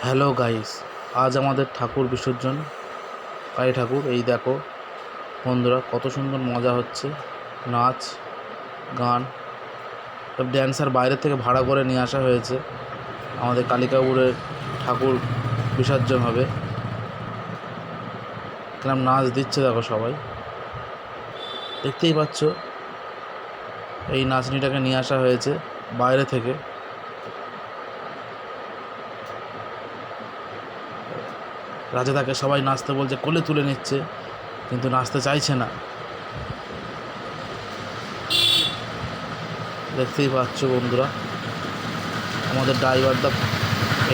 Hello guys, আজ আমাদের ঠাকুর বিসর্জন, কালী ঠাকুর। এই দেখো বন্ধুরা, কত সুন্দর মজা হচ্ছে, নাচ গান। সব ড্যান্সার বাইরে থেকে ভাড়া করে নিয়ে আসা হয়েছে। আমাদের কালিকাপুরের ঠাকুর বিসর্জন হবে, কিরম নাচ দিচ্ছে দেখো সবাই, দেখতেই পাচ্ছ। এই নাচনিটাকে নিয়ে আসা হয়েছে বাইরে থেকে। রাজা তাকে সবাই নাচতে বলছে, কোলে তুলে নিচ্ছে, কিন্তু নাচতে চাইছে না। দেখতেই পাচ্ছ বন্ধুরা, আমাদের ড্রাইভারটা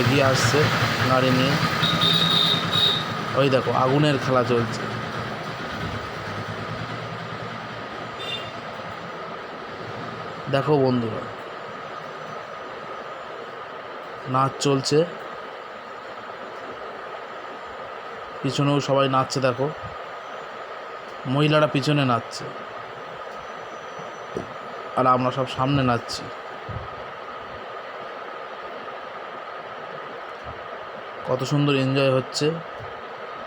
এগিয়ে আসছে গাড়ি নিয়ে। ওই দেখো আগুনের খেলা চলছে। দেখো বন্ধুরা, নাচ চলছে, পিছনেও সবাই নাচছে। দেখো মহিলারা পিছনে নাচছে আর আমরা সব সামনে নাচছি। কত সুন্দর এনজয় হচ্ছে।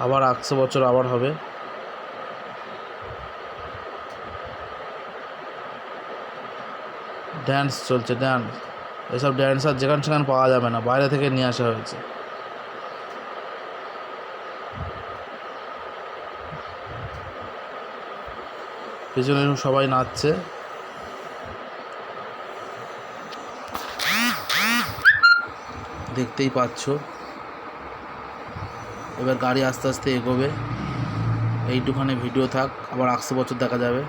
আবার 100 বছর আবার হবে। ড্যান্স চলছে, ড্যান্স। এসব ড্যান্সার যেখান সেখানে পাওয়া যাবে না, বাইরে থেকে নিয়ে আসা হয়েছে। পিছনে সবাই নাচছে, দেখতেই পাচ্ছ। এবার গাড়ি আস্তে আস্তে এগোবে। এইটুখানি ভিডিও থাক, আবার 100 বছর দেখা যাবে।